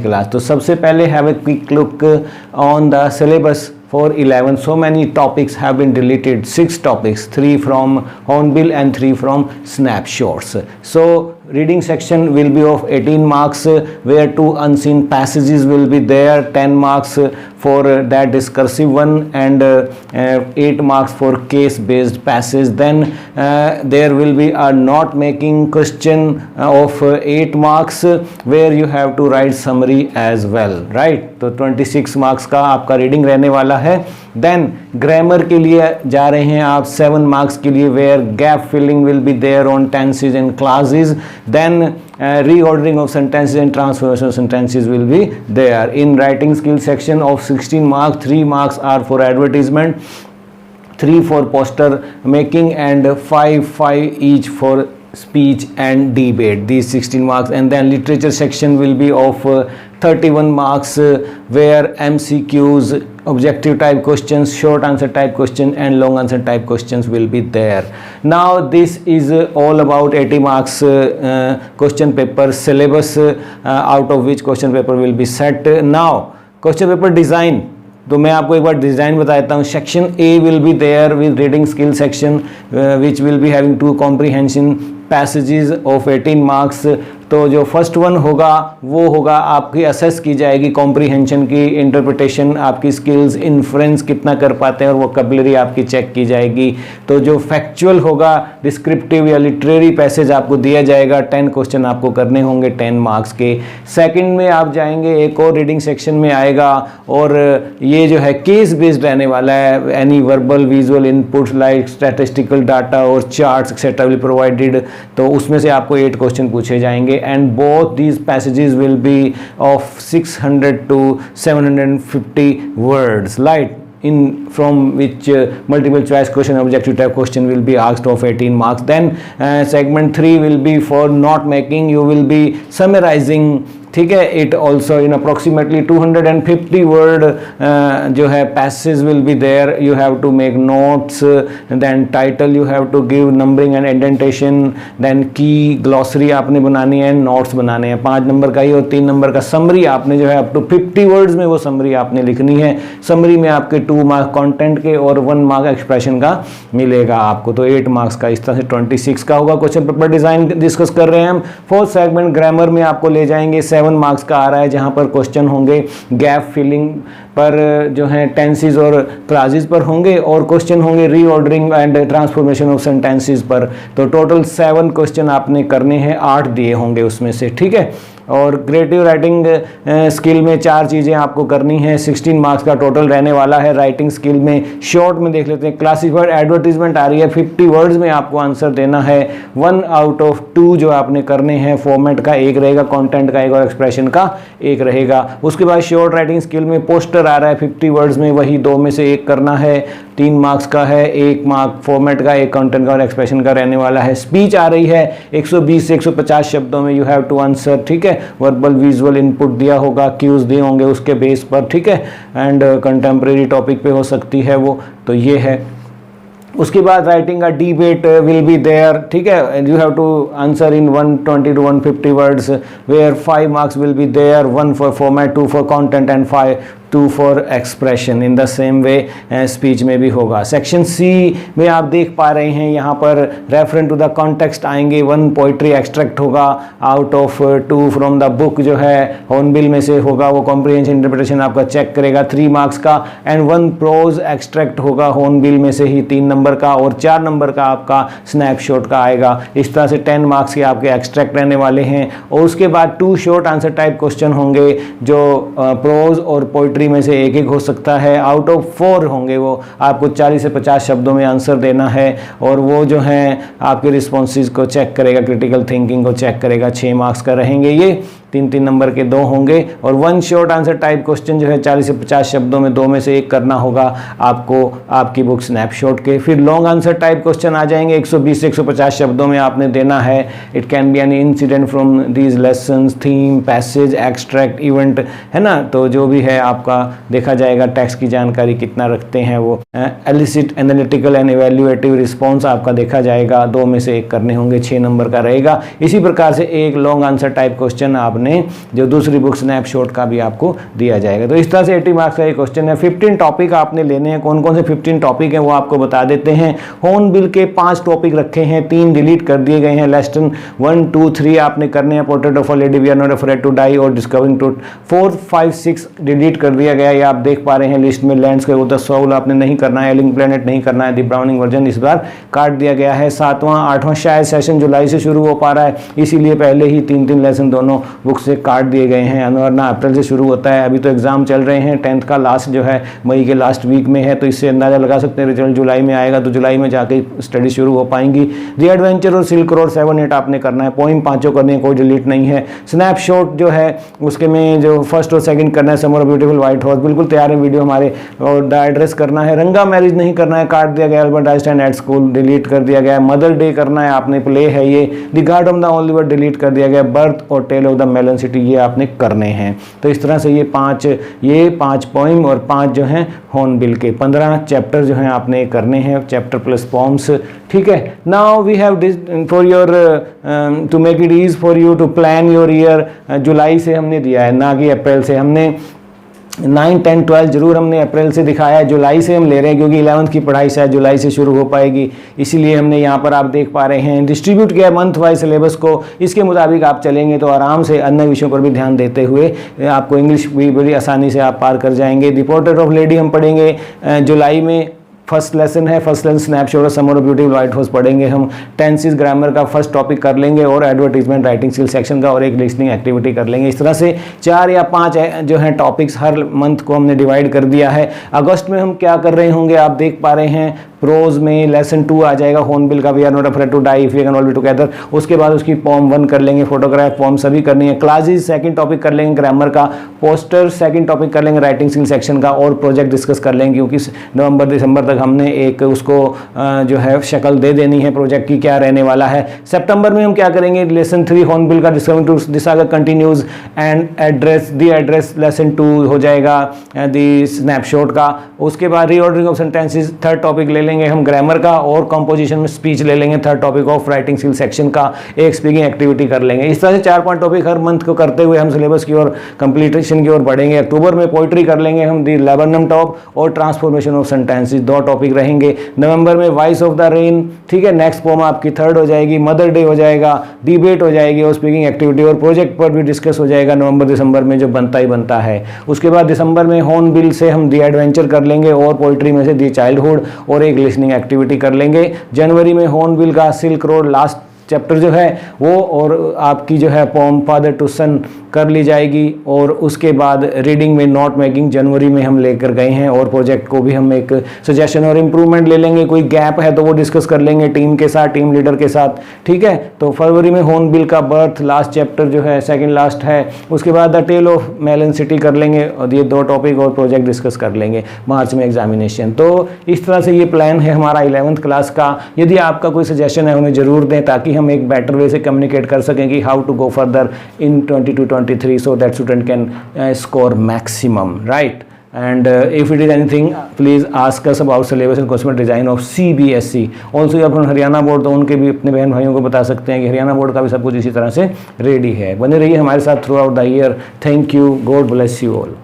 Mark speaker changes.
Speaker 1: class. तो सबसे पहले have a quick look on the syllabus for 11. So many topics have been deleted, 6 topics, 3 from Hornbill and 3 from snapshots. So reading section will be of 18 marks, where 2 unseen passages will be there, 10 marks for that discursive one, and 8 marks for case based passage. Then there will be a note making question of 8 marks, where you have to write summary as well, right? तो 26 marks का आपका reading रहने वाला है. Then grammar के लिए जा रहे हैं आप 7 मार्क्स के लिए, where gap filling will be there on tenses and clauses. Then reordering of sentences and transformation of sentences will be there. In writing skill section of 16 marks, 3 marks are for advertisement, 3 for poster making, and 5 each for speech and debate. These 16 marks. And then literature section will be of 31 marks, where MCQs, objective type questions, short answer type question, and long answer type questions will be there. Now this is all about 80 marks question paper syllabus, out of which question paper will be set. Now question paper design, तो मैं आपको एक बार design बता देता हूँ. Section A will be there with reading skill section, which will be having 2 comprehension passages of 18 marks. तो जो first one होगा वो होगा आपकी असेस की जाएगी कॉम्प्रीहेंशन की, इंटरप्रिटेशन, आपकी स्किल्स, इन्फ्रेंस कितना कर पाते हैं, और वोकैबुलरी आपकी चेक की जाएगी. तो जो फैक्चुअल होगा, डिस्क्रिप्टिव या लिटरेरी पैसेज आपको दिया जाएगा, 10 क्वेश्चन आपको करने होंगे 10 मार्क्स के. सेकंड में आप जाएंगे, एक और रीडिंग सेक्शन में आएगा, और ये जो है केस बेस्ड रहने वाला है. Any verbal visual inputs like statistical data और चार्ट्स एक्सेट्रा विल प्रोवाइडेड. तो उसमें से आपको 8 क्वेश्चन पूछे जाएंगे. And both these passages will be of 600 to 750 words, right? In from which multiple choice question, objective type question will be asked of 18 marks. Then segment 3 will be for note making. You will be summarizing, ठीक है, it also in approximately 250 word जो है passage will be there. You have to make notes, then title you have to give, numbering and indentation, then की glossary आपने बनानी है, notes बनाने हैं. 5 नंबर का ही और 3 नंबर का समरी आपने जो है अप टू 50 वर्ड्स में वो समरी आपने लिखनी है. समरी में आपके 2 मार्क कंटेंट के और 1 मार्क एक्सप्रेशन का मिलेगा आपको. तो 8 मार्क्स का इस तरह से 26 का होगा. क्वेश्चन पेपर डिजाइन डिस्कस कर रहे हैं हम. 4th सेगमेंट ग्रामर में आपको ले जाएंगे. 7 मार्क्स का आ रहा है, जहां पर क्वेश्चन होंगे गैप फिलिंग पर, जो है टेंसेस और क्लासेस पर होंगे, और क्वेश्चन होंगे reordering and transformation of sentences पर. तो टोटल 7 क्वेश्चन आपने करने हैं, 8 दिए होंगे उसमें से, ठीक है. और क्रिएटिव राइटिंग स्किल में 4 चीज़ें आपको करनी है. 16 मार्क्स का टोटल रहने वाला है. राइटिंग स्किल में शॉर्ट में देख लेते हैं. क्लासिफाइड एडवर्टीजमेंट आ रही है, 50 वर्ड्स में आपको आंसर देना है. 1 आउट ऑफ 2 जो आपने करने हैं, फॉर्मेट का 1 रहेगा, कंटेंट का 1 और एक्सप्रेशन का 1 रहेगा. उसके बाद शॉर्ट राइटिंग स्किल में पोस्टर आ रहा है 50 वर्ड्स में, वही 2 में से 1 करना है. 3 मार्क्स का है, 1 मार्क फॉर्मेट का, 1 कंटेंट का और एक्सप्रेशन का रहने वाला है. स्पीच आ रही है 120 से 150 शब्दों में, यू हैव टू आंसर, ठीक है. वर्बल विजुअल इनपुट दिया होगा, क्यूज दिए होंगे उसके बेस पर, ठीक है. एंड कंटेम्प्रेरी टॉपिक पे हो सकती है वो. तो ये है. उसके बाद राइटिंग का डिबेट विल बी देयर, ठीक है. You have to answer in 120 to 150 words, where 5 marks will be there, 1 for format, 2 for content and 2 for expression. In the same way speech में भी होगा. सेक्शन सी में आप देख पा रहे हैं, यहाँ पर रेफरेंस टू द कॉन्टेक्स्ट आएंगे. 1 पोइट्री एक्सट्रैक्ट होगा out of 2 from the book जो है हॉर्नबिल में से होगा, वो कॉम्प्रिहेंशन इंटरप्रिटेशन आपका चेक करेगा 3 मार्क्स का. एंड 1 प्रोज एक्सट्रैक्ट होगा हॉर्नबिल में से ही 3 नंबर का, और 4 नंबर का आपका स्नैपशॉट का आएगा. इस तरह से 10 मार्क्स के आपके एक्सट्रैक्ट रहने वाले हैं. और उसके बाद 2 शॉर्ट आंसर टाइप क्वेश्चन होंगे, जो प्रोज और पोइट्री में से 1-1 हो सकता है. आउट ऑफ 4 होंगे, वो आपको 40 से 50 शब्दों में आंसर देना है. और वो जो है आपके रिस्पॉन्सेज को चेक करेगा, क्रिटिकल थिंकिंग को चेक करेगा. 6 मार्क्स का रहेंगे ये. 3-3 नंबर के 2 होंगे. और 1 शॉर्ट आंसर टाइप क्वेश्चन जो है 40 से 50 शब्दों में 2 में से 1 करना होगा आपको आपकी बुक स्नैपशॉट के. फिर लॉन्ग आंसर टाइप क्वेश्चन आ जाएंगे, 120 से 150 शब्दों में आपने देना है. It can be an incident from these lessons, theme, passage, extract, event, है ना. तो जो भी है आपका देखा जाएगा, टेक्स्ट की जानकारी कितना रखते हैं वो. Elicit, analytical and evaluative response आपका देखा जाएगा. 2 में से 1 करने होंगे, 6 नंबर का रहेगा. इसी प्रकार से एक लॉन्ग आंसर टाइप क्वेश्चन आपने हमने जो दूसरी बुक स्नैपशॉट का भी आपको दिया जाएगा। तो इस तरह से 80 मार्क्स का ये क्वेश्चन है। 15 टॉपिक आपने लेने हैं। कौन कौन से 15 टॉपिक हैं वो आपको बता देते हैं। हॉर्नबिल के 5 टॉपिक रखे हैं, 3 डिलीट कर दिए गए हैं। लेसन 1, 2, 3 आपने करने हैं। Portrait of a lady, we are not afraid to die और डिस्कवरिंग ट्रूथ। 4, 5, 6 डिलीट कर दिया गया। ये आप देख पा रहे हैं लिस्ट में। लैंडस्केप ऑफ द सोल आपने नहीं करना है। एलिंग प्लेनेट नहीं करना है। द ब्राउनिंग वर्जन इस बार काट दिया गया है। 7वां 8वां शायद सेशन जुलाई से शुरू हो पा रहा है, इसीलिए पहले ही 3-3 लेसन दोनों बुक से काट दिए गए हैं। वरना अप्रैल से शुरू होता है। अभी तो एग्जाम चल रहे हैं। 10th का लास्ट जो है मई के लास्ट वीक में है, तो इससे अंदाजा लगा सकते हैं रिजल्ट जुलाई में आएगा, तो जुलाई में जाके स्टडी शुरू हो पाएंगी। दी एडवेंचर और सिल्क रोड 7, 8 आपने करना है। पोइम 5 करनी है, कोई डिलीट नहीं है। स्नैपशॉट जो है उसके में जो फर्स्ट और सेकंड करना है। समर ब्यूटीफुल व्हाइट हाउस बिल्कुल तैयार है वीडियो हमारे। और द एड्रेस करना है। रंगा मैरिज नहीं करना है, काट दिया गया। Albert Einstein at school delete कर दिया गया। मदर डे करना है आपने, प्ले है ये। The guard of the Oliver delete कर दिया गया। बर्थ और tale of the melon city ये आपने करने हैं। तो इस तरह से ये 5 पोइम और 5 जो हैं हॉर्नबिल के 15 चैप्टर जो हैं आपने करने हैं, चैप्टर प्लस पॉम्स। ठीक है। Now we have this for your to make it easy for you to plan your year. जुलाई से हमने दिया है, ना कि अप्रैल से। हमने 9, 10, 12 जरूर हमने अप्रैल से दिखाया है, जुलाई से हम ले रहे हैं क्योंकि 11th की पढ़ाई शायद जुलाई से शुरू हो पाएगी, इसीलिए हमने यहाँ पर आप देख पा रहे हैं डिस्ट्रीब्यूट किया मंथ वाइज सिलेबस को। इसके मुताबिक आप चलेंगे तो आराम से अन्य विषयों पर भी ध्यान देते हुए आपको इंग्लिश भी बड़ी आसानी से आप पार कर जाएंगे। द पोर्ट्रेट ऑफ लेडी हम पढ़ेंगे जुलाई में, फर्स्ट लेसन है। फर्स्ट लेसन स्नैपशॉट और समर ब्यूटीफुल व्हाइट हाउस पढ़ेंगे हम। टेंसेस ग्रामर का फर्स्ट टॉपिक कर लेंगे और एडवर्टीजमेंट राइटिंग स्किल सेक्शन का और एक लिसनिंग एक्टिविटी कर लेंगे। इस तरह से 4 या 5 जो हैं टॉपिक्स हर मंथ को हमने डिवाइड कर दिया है। अगस्त में हम क्या कर रहे होंगे आप देख पा रहे हैं। प्रोज में लेसन 2 आ जाएगा हॉर्नबिल का, we are not afraid to die, if we can all be together. उसके बाद उसकी पोम 1 कर लेंगे। फोटोग्राफ पोम सभी करनी है। क्लासेस सेकंड टॉपिक कर लेंगे ग्रामर का। पोस्टर सेकंड टॉपिक कर लेंगे राइटिंग स्किल सेक्शन का। और प्रोजेक्ट डिस्कस कर लेंगे क्योंकि नवंबर दिसंबर तक हमने एक उसको जो है शक्ल दे देनी है प्रोजेक्ट की क्या रहने वाला है। सितंबर में हम क्या करेंगे, लेसन 3 हॉर्नबिल का discovering Tut the saga continues and address, the address lesson 2 हो जाएगा दी स्नैपशॉट का। उसके बाद reordering of sentences third topic ले लेंगे हम ग्रामर का। और कंपोजिशन में स्पीच ले लेंगे third topic of writing skill section का। एक स्पीकिंग एक्टिविटी कर लेंगे। इस तरह से 4-5 टॉपिक हर मंथ को करते हुए हम सिलेबस की ओर कंप्लीटेशन की ओर बढ़ेंगे। अक्टूबर में पोइट्री कर लेंगे हम, दी लेबरनम टॉप और ट्रांसफॉर्मेशन ऑफ सेंटेंसेस 2 टॉपिक रहेंगे। नवंबर में वॉइस ऑफ द रेन, ठीक है, नेक्स्ट पोम आपकी 3rd हो जाएगी। मदर डे हो जाएगा, डिबेट हो जाएगी और स्पीकिंग एक्टिविटी और प्रोजेक्ट पर भी डिस्कस हो जाएगा नवंबर दिसंबर में, जो बनता ही बनता है। उसके बाद दिसंबर में हॉर्नबिल से हम दी एडवेंचर कर लेंगे और पोइट्री में से दी चाइल्डहुड और एक लिसनिंग एक्टिविटी कर लेंगे। जनवरी में हॉर्नबिल का सिल्क रोड लास्ट चैप्टर जो है वो और आपकी जो है पोम फादर टू सन कर ली जाएगी। और उसके बाद रीडिंग में नोट मेकिंग जनवरी में हम लेकर गए हैं और प्रोजेक्ट को भी हम एक सजेशन और इम्प्रूवमेंट ले लेंगे। कोई गैप है तो वो डिस्कस कर लेंगे टीम के साथ, टीम लीडर के साथ, ठीक है। तो फरवरी में हॉर्नबिल का बर्थ लास्ट चैप्टर जो है सेकंड लास्ट है। उसके बाद the tale of melon city कर लेंगे और ये 2 टॉपिक और प्रोजेक्ट डिस्कस कर लेंगे मार्च में एग्जामिनेशन। तो इस तरह से ये प्लान है हमारा 11th क्लास का। यदि आपका कोई सजेशन है हमें ज़रूर दें ताकि हम एक बेटर वे से कम्युनिकेट कर सकें कि how to go further in 22-23 so that student can score maximum, right? And if it is anything, please ask us about syllabus and question design of CBSE. Also आप Haryana board, तो उनके भी अपने बहन भाइयों को बता सकते हैं कि हरियाणा बोर्ड का भी सब कुछ इसी तरह से रेडी है। बने रहिए हमारे साथ through out the year. Thank you, God bless you all.